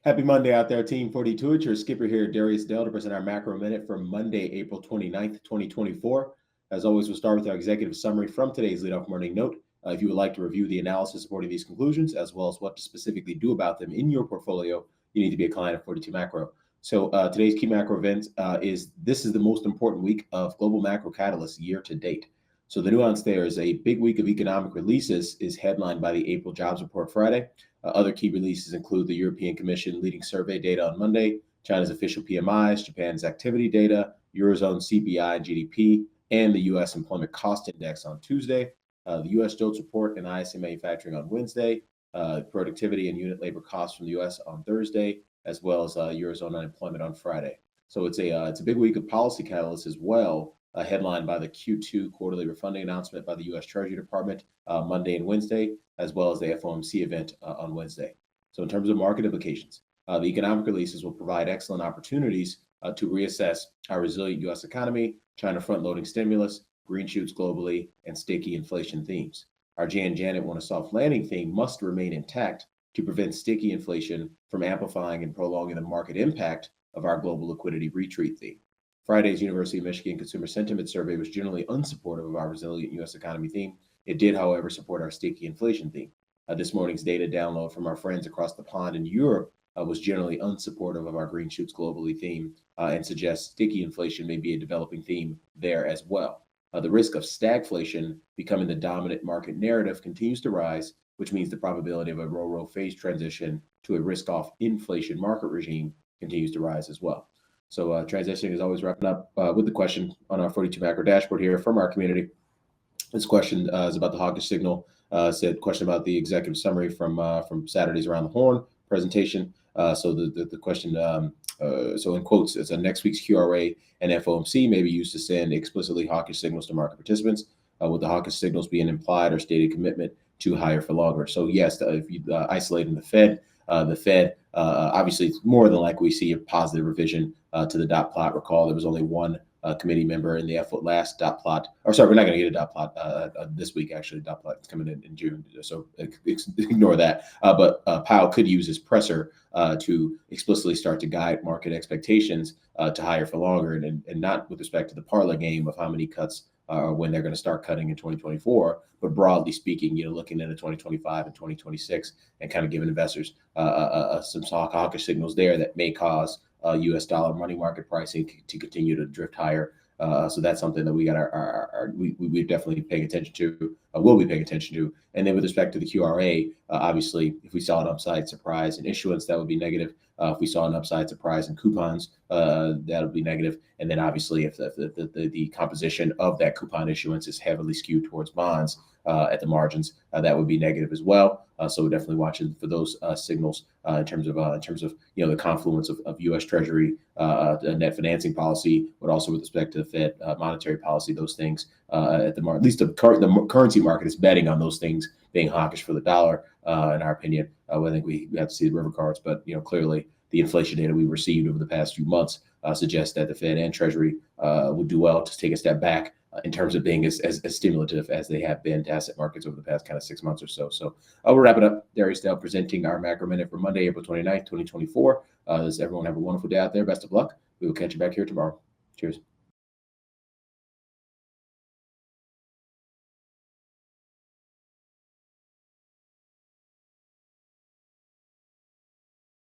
Happy Monday out there, Team 42. It's your skipper here, Darius Dale, to present our macro minute for Monday, April 29th, 2024. As always, we'll start with our executive summary from today's leadoff morning note. If you would like to review the analysis supporting these conclusions, as well as what to specifically do about them in your portfolio, you need to be a client of 42 Macro. So today's key macro event is the most important week of global macro catalysts year to date. So the nuance there is a big week of economic releases is headlined by the April jobs report Friday. Other key releases include the European Commission leading survey data on Monday, China's official PMIs, Japan's activity data, Eurozone CPI and GDP, and the U.S. Employment Cost Index on Tuesday, the U.S. JOLTS report and ISM manufacturing on Wednesday, productivity and unit labor costs from the U.S. on Thursday, as well as Eurozone unemployment on Friday. So it's a big week of policy catalysts as well, headlined by the Q2 quarterly refunding announcement by the U.S. Treasury Department Monday and Wednesday, as well as the FOMC event on Wednesday. So in terms of market implications, the economic releases will provide excellent opportunities to reassess our resilient U.S. economy, China front-loading stimulus, green shoots globally, and sticky inflation themes. Our Janet want a soft landing theme must remain intact to prevent sticky inflation from amplifying and prolonging the market impact of our global liquidity retreat theme. Friday's University of Michigan Consumer Sentiment Survey was generally unsupportive of our resilient U.S. economy theme. It did, however, support our sticky inflation theme. This morning's data download from our friends across the pond in Europe was generally unsupportive of our green shoots globally theme and suggests sticky inflation may be a developing theme there as well. The risk of stagflation becoming the dominant market narrative continues to rise, which means the probability of a row phase transition to a risk-off inflation market regime continues to rise as well. So transitioning is always wrapping up with the question on our 42 macro dashboard here from our community. This question is about the hawkish signal. Said question about the executive summary from Saturday's Around the Horn presentation. So the question, so in quotes, it's next week's QRA and FOMC may be used to send explicitly hawkish signals to market participants, with the hawkish signals being implied or stated commitment to higher for longer. So yes, if you isolate in the Fed, obviously it's more than likely we see a positive revision to the dot plot. Recall there was only one committee member in the last dot plot. Or sorry, we're not going to get a dot plot this week. Actually, dot plot is coming in June, so ignore that. But Powell could use his presser to explicitly start to guide market expectations to higher for longer, and not with respect to the parlay game of how many cuts when they're going to start cutting in 2024, but broadly speaking, looking into 2025 and 2026, and kind of giving investors some hawkish signals there that may cause U.S. dollar money market pricing to continue to drift higher. So that's something that we got we're definitely paying attention to, will be paying attention to. And then with respect to the QRA, obviously, if we saw an upside surprise in issuance, that would be negative. If we saw an upside surprise in coupons, that would be negative. And then obviously, if the composition of that coupon issuance is heavily skewed towards bonds at the margins, that would be negative as well. So we're definitely watching for those signals in terms of the confluence of U.S. Treasury net financing policy, but also with respect to the Fed monetary policy. Those things at the market, at least the currency market is betting on those things being hawkish for the dollar. In our opinion, I think we have to see the river cards, but clearly the inflation data we received over the past few months suggests that the Fed and Treasury would do well to take a step back in terms of being as stimulative as they have been to asset markets over the past kind of 6 months or so. So we'll wrap it up. Darius Dale presenting our macro minute for Monday, April 29th, 2024. Everyone have a wonderful day out there. Best of luck. We will catch you back here tomorrow. Cheers.